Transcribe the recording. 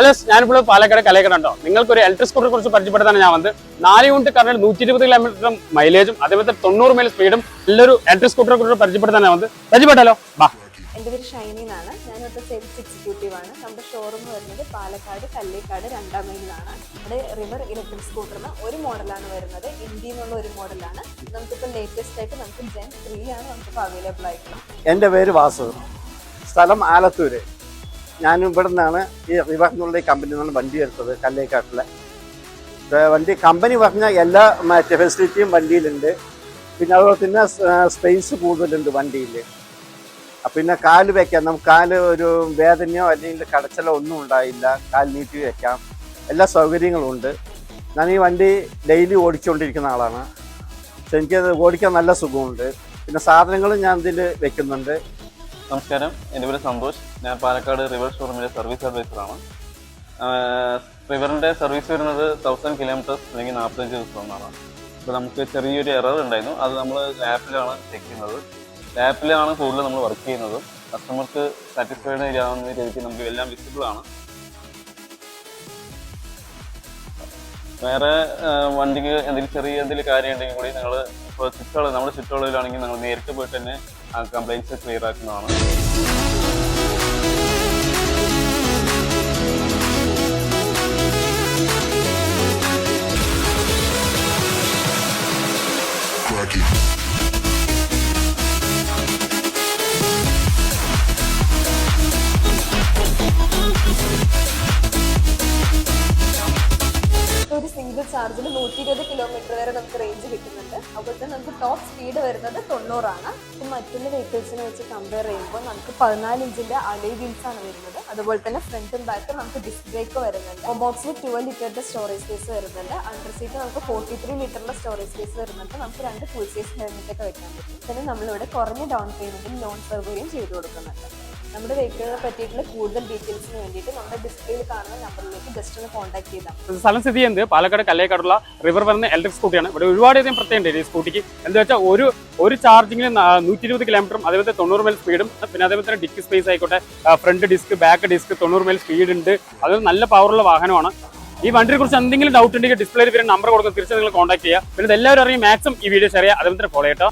Hello, ഞാനിപ്പോൾ പാലക്കാട് കലയക്കട. നിങ്ങൾക്ക് ഒരു ഇലക്ട്രിക് സ്കൂട്ടറെ കുറിച്ച് പരിചയപ്പെടുത്താൻ ഞാൻ വന്നത് 4 യൂണിറ്റ് കറണ്ട് 120 കിലോമീറ്റർ മൈലേജും അതേപോലെ 90 മൈൽ സ്പീഡും നല്ലൊരു ഇലക്ട്രിക് സ്കൂട്ടറെ കുറിച്ച് പരിചയപ്പെടുത്താൻ ഞാൻ വന്നത്. പരിചയപ്പെട്ടാലോ? ബാ. എൻ്റെ പേര് ഷൈനി എന്നാണ്. ഞാനിവിടുത്തെ സെയിൽസ് എക്സിക്യൂട്ടീവ് ആണ്. നമ്മുടെ ഷോറൂം വരുന്നത് പാലക്കാട് കല്ലേക്കാട് 2-ാം മൈലിലാണ്. ഇവിടെ റിവർ ഇലക്ട്രിക് സ്കൂട്ടറിന് ഒരു മോഡലാണ് വരുന്നത്. ഇന്ത്യ എന്നുള്ള ഒരു മോഡലാണ്. നമുക്കിപ്പോൾ ലേറ്റസ്റ്റ് ആയിട്ട് നമുക്ക് Gen 3 ആണ് നമുക്കിപ്പോൾ അവൈലബിൾ ആയിട്ടുള്ളത്. എൻ്റെ പേര് വാസു, സ്ഥലം ആലത്തൂര്. ഞാനും ഇവിടെ നിന്നാണ് ഈ റിവർ എന്നുള്ള കമ്പനിയിൽ നിന്നാണ് വണ്ടി എടുത്തത്. കല്ലേക്കാട്ടിലെ വണ്ടി കമ്പനി പറഞ്ഞാൽ എല്ലാ മറ്റേ ഫെസിലിറ്റിയും വണ്ടിയിലുണ്ട്. പിന്നെ അതുപോലെ തന്നെ സ്പേസ് കൂടുതലുണ്ട് വണ്ടിയിൽ. പിന്നെ കാല് വയ്ക്കാം, നമുക്ക് കാല് ഒരു വേദനയോ അല്ലെങ്കിൽ കടച്ചലോ ഒന്നും ഉണ്ടായില്ല. കാല് നീട്ടി വയ്ക്കാം, എല്ലാ സൗകര്യങ്ങളും ഉണ്ട്. ഞാൻ ഈ വണ്ടി ഡെയിലി ഓടിച്ചുകൊണ്ടിരിക്കുന്ന ആളാണ്. പക്ഷെ എനിക്കത് ഓടിക്കാൻ നല്ല സുഖമുണ്ട്. പിന്നെ സാധനങ്ങളും ഞാൻ ഇതിൽ വെക്കുന്നുണ്ട്. നമസ്കാരം, എൻ്റെ പേര് സന്തോഷ്. ഞാൻ പാലക്കാട് റിവർ ഷോറൂമിലെ സർവീസ് അഡ്വൈസറാണ്. റിവറിൻ്റെ സർവീസ് വരുന്നത് 1000 കിലോമീറ്റേഴ്സ് അല്ലെങ്കിൽ 45 ദിവസമാണ്. അപ്പോൾ നമുക്ക് ചെറിയൊരു എറർ ഉണ്ടായിരുന്നു. അത് നമ്മൾ ആപ്പിലാണ് ചെക്ക് ചെയ്യുന്നത്. ആപ്പിലാണ് കൂടുതൽ നമ്മൾ വർക്ക് ചെയ്യുന്നത്. കസ്റ്റമർക്ക് സാറ്റിസ്ഫൈഡ് ആവുന്ന രീതിക്ക് നമുക്ക് എല്ലാം വിസിബിൾ ആണ്. വേറെ വണ്ടിക്ക് എന്തെങ്കിലും കാര്യം ഉണ്ടെങ്കിൽ കൂടി നിങ്ങൾ ഇപ്പോൾ നമ്മുടെ ചുറ്റളവിലാണെങ്കിൽ നിങ്ങൾ നേരിട്ട് പോയിട്ട് തന്നെ ആ കംപ്ലയിൻറ്റ്സ് ക്ലിയർ ആക്കുന്നതാണ്. ഒരു സിംഗിൾ ചാർജിൽ 120 കിലോമീറ്റർ വരെ നമുക്ക് റേഞ്ച് കിട്ടുന്നുണ്ട്. അതുപോലെ തന്നെ നമുക്ക് ടോപ്പ് സ്പീഡ് വരുന്നത് 90 ആണ്. മറ്റുള്ള വെഹിക്കിൾസിനെ വെച്ച് കമ്പയർ ചെയ്യുമ്പോൾ നമുക്ക് 14 ഇഞ്ചിന്റെ അലോയ് വീൽസ് ആണ് വരുന്നത്. അതുപോലെ തന്നെ ഫ്രണ്ടും ബാക്കും നമുക്ക് ഡിസ്ക് ബ്രേക്ക് വരുന്നുണ്ട്. ബോക്സിൽ 12 ലിറ്ററിന്റെ സ്റ്റോറേജ് സ്പേസ് വരുന്നുണ്ട്. അണ്ടർ സീറ്റ് നമുക്ക് 43 ലിറ്ററിന്റെ സ്റ്റോറേജ് സ്പേസ് വരുന്നുണ്ട്. നമുക്ക് 2 ഫുൾ സൈസ് ഹെൽമെറ്റ് ഒക്കെ വെക്കാൻ പറ്റും. പിന്നെ നമ്മളിവിടെ കുറഞ്ഞ ഡൗൺ പേയ്മെന്റിൽ ലോൺ സൗകര്യം ചെയ്തു കൊടുക്കുന്നുണ്ട്. നമ്മുടെ വെഹിക്കിളിനെ പറ്റിയിട്ടുള്ള കൂടുതൽ ഡീറ്റെയിൽസിന് വേണ്ടിയിട്ട് നമ്മുടെ ഡിസ്പ്ലേയിൽ കാണുന്ന നമ്പറിലേക്ക് ജസ്റ്റ് ഒന്ന് കോൺടാക്ട് ചെയ്താൽ. സ്ഥലം സ്ഥിതി ചെയ്യുന്നത് പാലക്കാട് കലയക്കാടുള്ള റിവർ വരുന്ന ഇലക്ട്രിക് സ്കൂട്ടിയാണ്. ഇവിടെ ഒരുപാടധികം പ്രത്യേകത ഈ സ്കൂട്ടിക്ക്. എന്താ വെച്ചാൽ ഒരു ചാർജിങ്ങിൽ 120 കിലോമീറ്ററും അതേപോലെ 90 മൈൽ സ്പീഡും പിന്നെ അതേപോലെ തന്നെ ഡിസ്ക് സ്പേസ് ആയിക്കോട്ടെ, front disc back disc 90 mile speed ഉണ്ട്. അത് നല്ല പവറുള്ള വാഹനമാണ്. ഈ വണ്ടിയെ കുറിച്ച് എന്തെങ്കിലും ഡൗട്ട് ഉണ്ടെങ്കിൽ ഡിസ്പ്ലേയിൽ നമ്പർ കൊടുക്കുക, തിരിച്ച് നിങ്ങൾ കോൺടാക്ട് ചെയ്യുക. പിന്നെ എല്ലാവരും അറിയും മാക്സിമം ഈ വീഡിയോ ഷെയർ ചെയ്യുക, അതേപോലെ തന്നെ ഫോളോ ചെയ്യട്ടോ.